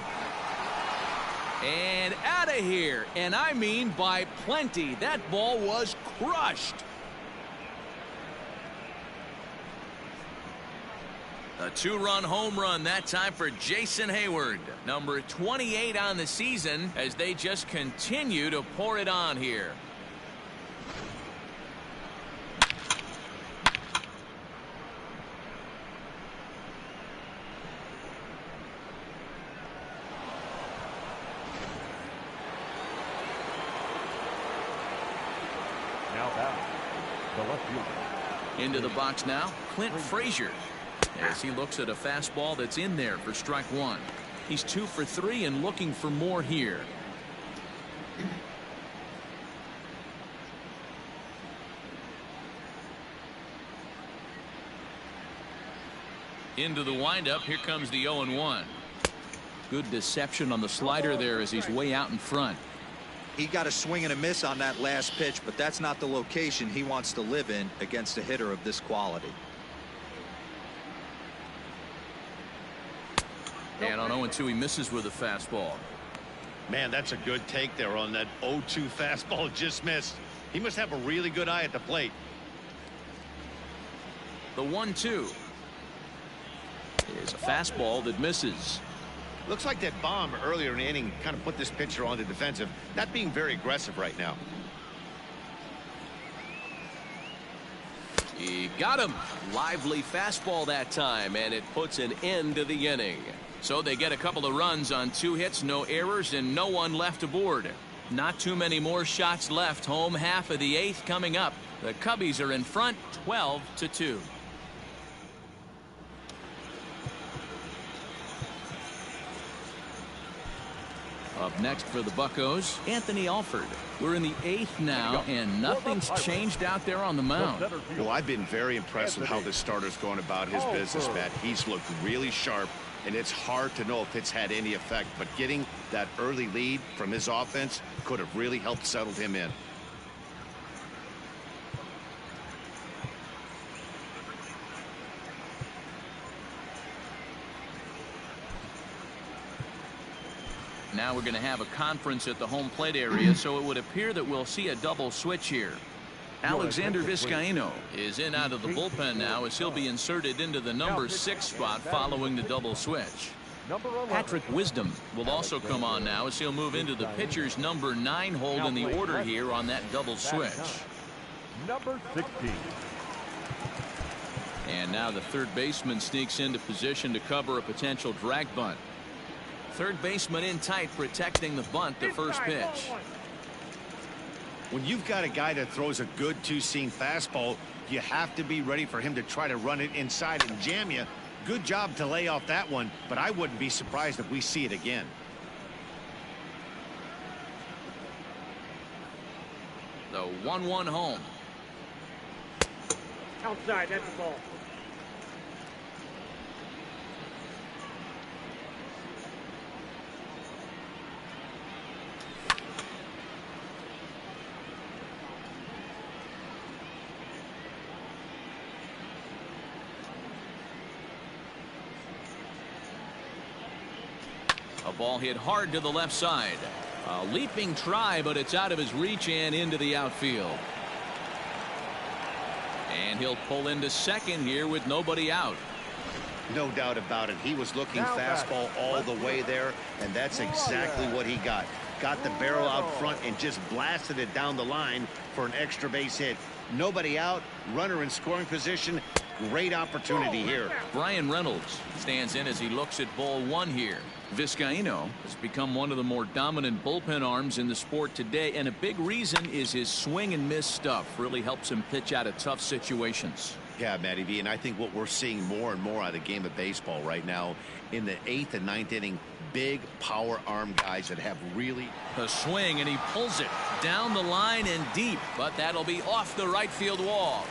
And out of here. And I mean by plenty. That ball was crushed. A 2-run home run that time for Jason Hayward. Number 28 on the season as they just continue to pour it on here. Into the box now, Clint Frazier, as he looks at a fastball that's in there for strike 1. He's 2 for 3 and looking for more here. Into the windup. Here comes the 0-1. Good deception on the slider there as he's way out in front. He got a swing and a miss on that last pitch, but that's not the location he wants to live in against a hitter of this quality. And on 0-2, he misses with a fastball. Man, that's a good take there on that 0-2 fastball just missed. He must have a really good eye at the plate. The 1-2 is a fastball that misses. Looks like that bomb earlier in the inning kind of put this pitcher on the defensive, not being very aggressive right now. He got him. Lively fastball that time, and it puts an end to the inning. So they get a couple of runs on 2 hits, no errors, and no one left aboard. Not too many more shots left. Home half of the 8th coming up. The Cubbies are in front 12-2. Up next for the Buccos, Anthony Alford. We're in the 8th now, and nothing's changed out there on the mound. Well, I've been very impressed with how this starter's going about his business, Matt. He's looked really sharp, and it's hard to know if it's had any effect, but getting that early lead from his offense could have really helped settle him in. Now we're going to have a conference at the home plate area, so it would appear that we'll see a double switch here. Alexander Vizcaíno is in out of the bullpen now as he'll be inserted into the number 6 spot following the double switch. Patrick Wisdom will also come on now as he'll move into the pitcher's number 9 hold in the order here on that double switch. Number 16. And now the third baseman sneaks into position to cover a potential drag bunt. Third baseman in tight, protecting the bunt to first pitch. When you've got a guy that throws a good 2-seam fastball, you have to be ready for him to try to run it inside and jam you. Good job to lay off that one, but I wouldn't be surprised if we see it again. The 1-1 home. Outside, that's the ball. A ball hit hard to the left side. A leaping try, but it's out of his reach and into the outfield. And he'll pull into second here with nobody out. No doubt about it. He was looking fastball all the way there, and that's exactly what he got. Got the barrel out front and just blasted it down the line for an extra base hit. Nobody out, runner in scoring position. Great opportunity here. Brian Reynolds stands in as he looks at ball one here. Vizcaino has become one of the more dominant bullpen arms in the sport today, and a big reason is his swing and miss stuff. Really helps him pitch out of tough situations. Yeah, Matty V, and I think what we're seeing more and more out of the game of baseball right now in the 8th and 9th inning, big power arm guys that have really a swing, and he pulls it down the line and deep, but that'll be off the right field wall.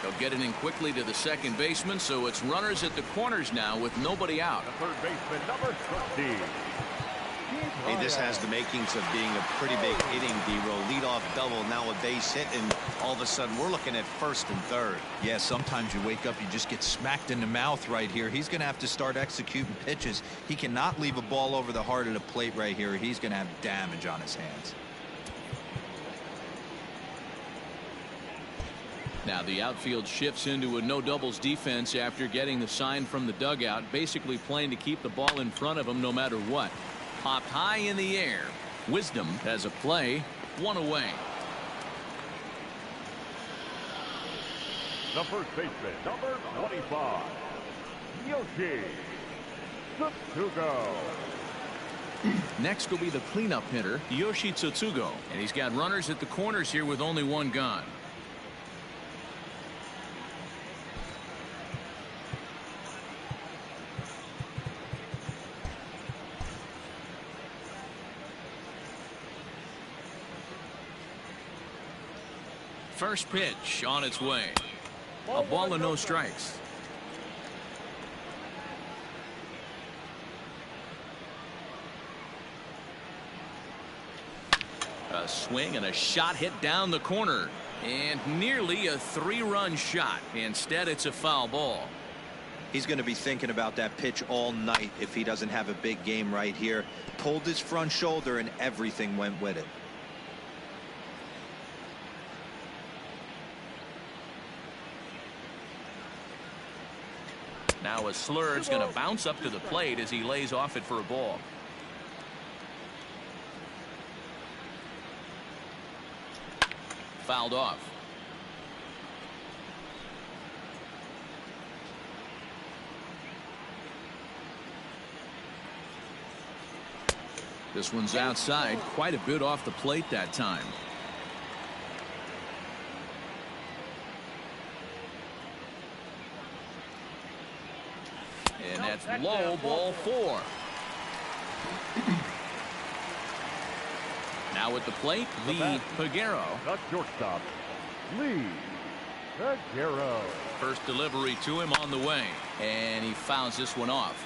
They'll get it in quickly to the second baseman, so it's runners at the corners now with nobody out. The third baseman, number 13. Hey, this has the makings of being a pretty big inning, D-Row. Leadoff double, now a base hit, and all of a sudden we're looking at first and third. Yeah, sometimes you wake up, you just get smacked in the mouth right here. He's going to have to start executing pitches. He cannot leave a ball over the heart of the plate right here. He's going to have damage on his hands. Now the outfield shifts into a no doubles defense after getting the sign from the dugout, basically playing to keep the ball in front of him no matter what. Popped high in the air. Wisdom has a play, one away. The first baseman, number 25, Yajure. Next will be the cleanup hitter, Yoshi Tsutsugo, and he's got runners at the corners here with only one gone. First pitch on its way. A ball and no strikes. A swing and a shot hit down the corner, and nearly a 3-run shot. Instead, it's a foul ball. He's going to be thinking about that pitch all night if he doesn't have a big game right here. Pulled his front shoulder and everything went with it. Now a slurve's going to bounce up to the plate as he lays off it for a ball. Fouled off. This one's outside, quite a bit off the plate that time. And that's low, ball 4. Now at the plate, Lee Peguero. The shortstop, Lee Peguero. First delivery to him on the way, and he fouls this one off.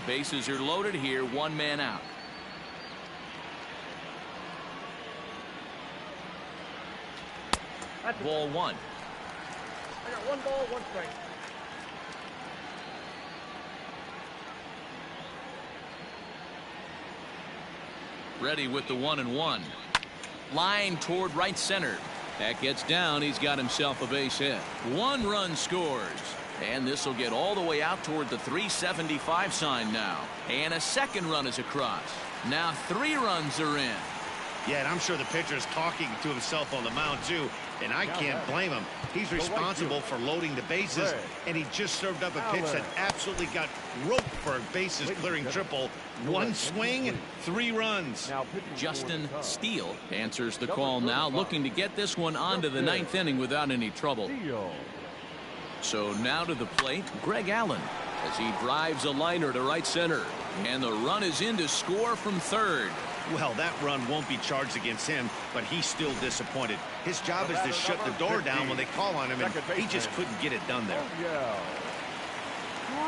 Bases are loaded here, one man out. Ball 1. I got 1 ball, 1 strike. Ready with the 1-1. Line toward right center. That gets down. He's got himself a base hit. 1 run scores. And this will get all the way out toward the 375 sign now. And a second run is across. Now 3 runs are in. Yeah, and I'm sure the pitcher's talking to himself on the mound, too. And I can't blame him. He's responsible for loading the bases, and he just served up a pitch that absolutely got roped for a bases-clearing triple. 1 swing, 3 runs. Justin Steele answers the call now, looking to get this one onto the 9th inning without any trouble. So now to the plate, Greg Allen, as he drives a liner to right center. And the run is in to score from third. Well, that run won't be charged against him, but he's still disappointed. His job is to shut the door down when they call on him, and he just couldn't get it done there.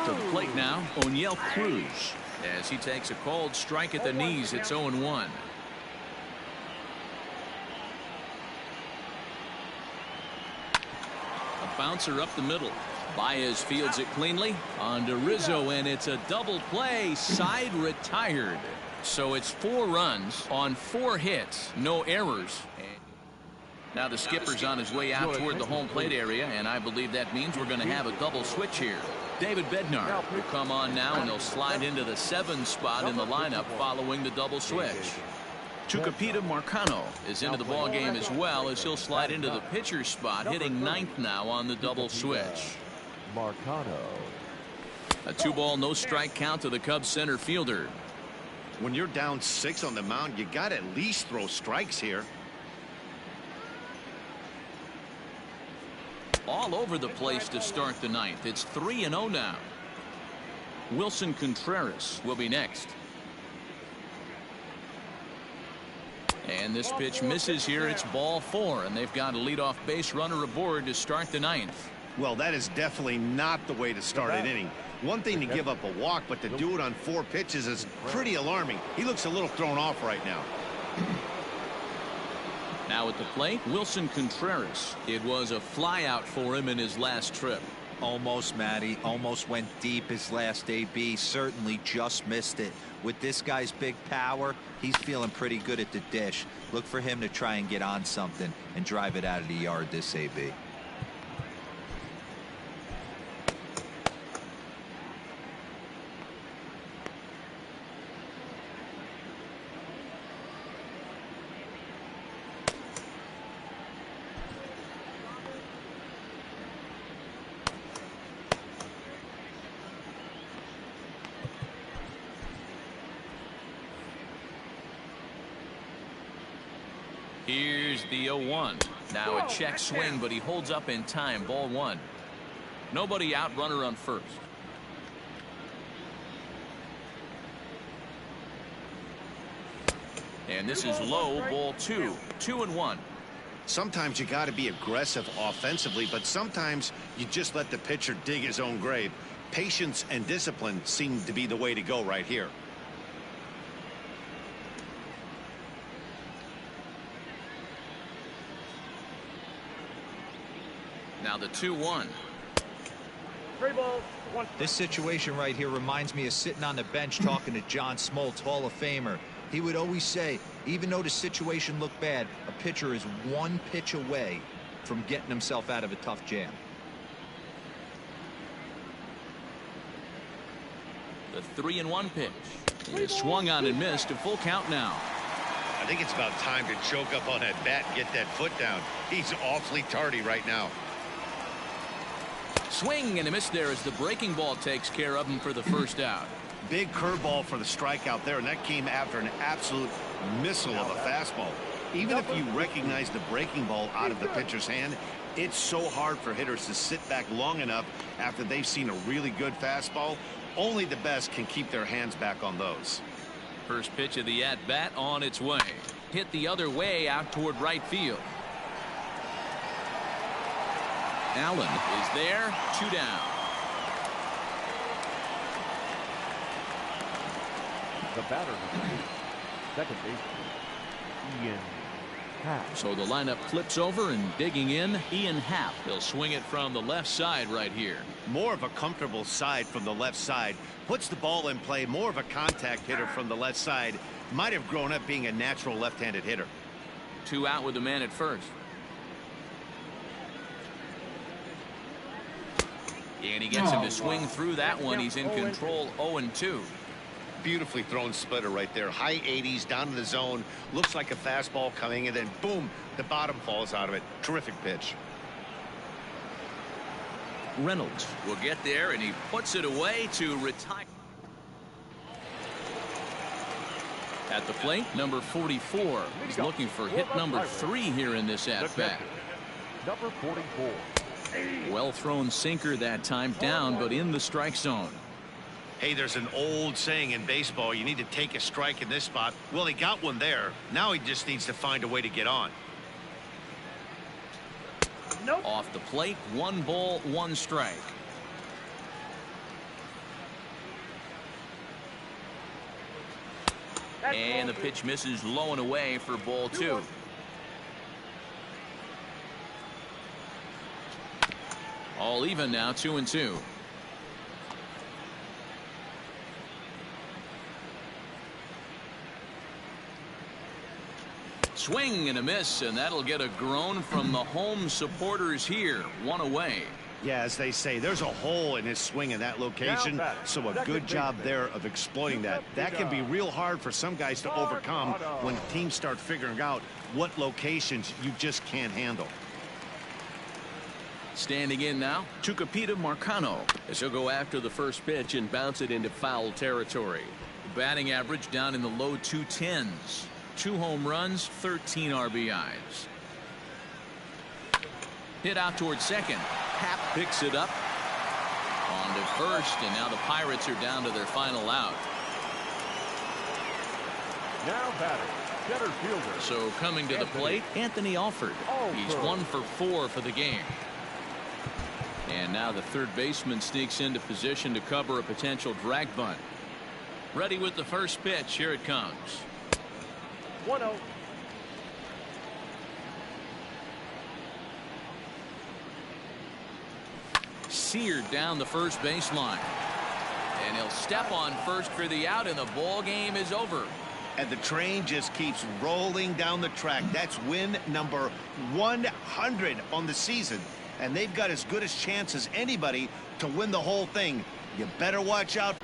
To the plate now, O'Neill Cruz, as he takes a called strike at the knees. It's 0-1. A bouncer up the middle. Baez fields it cleanly on to Rizzo, and it's a double play. Side retired. So it's 4 runs on 4 hits, no errors. Now the skipper's on his way out toward the home plate area, and I believe that means we're going to have a double switch here. David Bednar will come on now, and he'll slide into the 7 spot in the lineup following the double switch. Tucupita Marcano is into the ballgame as well, as he'll slide into the pitcher's spot, hitting 9th now on the double switch. Marcano. A 2-ball, no strike count to the Cubs center fielder. When you're down 6 on the mound, you got to at least throw strikes here. All over the place to start the 9th. It's 3-0 now. Wilson Contreras will be next. And this pitch misses here. It's ball 4, and they've got a leadoff base runner aboard to start the 9th. Well, that is definitely not the way to start an inning. One thing to give up a walk, but to do it on 4 pitches is pretty alarming. He looks a little thrown off right now. Now at the plate, Wilson Contreras. It was a flyout for him in his last trip. Almost, Matty. Almost went deep his last AB. Certainly just missed it. With this guy's big power, he's feeling pretty good at the dish. Look for him to try and get on something and drive it out of the yard this AB. Here's the 0-1. Now a check swing, but he holds up in time. Ball 1. Nobody out, runner on first. And this is low. Ball 2. 2-1. Sometimes you got to be aggressive offensively, but sometimes you just let the pitcher dig his own grave. Patience and discipline seem to be the way to go right here. Now the 2-1. 3 balls, 1 strike. This situation right here reminds me of sitting on the bench talking to John Smoltz, Hall of Famer. He would always say, even though the situation looked bad, a pitcher is 1 pitch away from getting himself out of a tough jam. The 3-1 pitch. It is swung on and missed. A full count now. I think it's about time to choke up on that bat and get that foot down. He's awfully tardy right now. Swing and a miss there as the breaking ball takes care of him for the first out. Big curveball for the strikeout there, and that came after an absolute missile of a fastball. Even if you recognize the breaking ball out of the pitcher's hand, it's so hard for hitters to sit back long enough after they've seen a really good fastball. Only the best can keep their hands back on those. First pitch of the at-bat on its way. Hit the other way out toward right field. Allen is there. 2 down. The batter, second baseman, Ian Happ. So the lineup flips over, and digging in, Ian Happ. He'll swing it from the left side right here. More of a comfortable side from the left side. Puts the ball in play. More of a contact hitter from the left side. Might have grown up being a natural left-handed hitter. 2 out with the man at first. And he gets him to swing through that one. He's in control. 0-2. Beautifully thrown splitter right there. High 80s down in the zone. Looks like a fastball coming, and then boom, the bottom falls out of it. Terrific pitch. Reynolds will get there, and he puts it away to retire. At the plate, number 44. He's looking for hit number 3 here in this at-bat. Number 44. Well thrown sinker that time, down but in the strike zone. Hey, there's an old saying in baseball, you need to take a strike in this spot. Well, he got one there. Now he just needs to find a way to get on. Nope. Off the plate, 1 ball, 1 strike. And the pitch misses low and away for ball 2. All even now, 2-2. swing and a miss, and that'll get a groan from the home supporters here. One away. Yeah, as they say, there's a hole in his swing in that location, so a good job there of exploiting that. That can be real hard for some guys to overcome when teams start figuring out what locations you just can't handle. Standing in now, Tucupita Marcano, as he'll go after the first pitch and bounce it into foul territory. Batting average down in the low 210s. 2 home runs, 13 RBIs. Hit out towards second. Happ picks it up. On to first, and now the Pirates are down to their final out. Now batting, center fielder. So coming to the plate, Anthony Alford. He's 1 for 4 for the game. And now the third baseman sneaks into position to cover a potential drag bunt. Ready with the first pitch. Here it comes. 1-0. Seared down the first baseline. And he'll step on first for the out, and the ball game is over. And the train just keeps rolling down the track. That's win number 100 on the season. And they've got as good a chance as anybody to win the whole thing. You better watch out.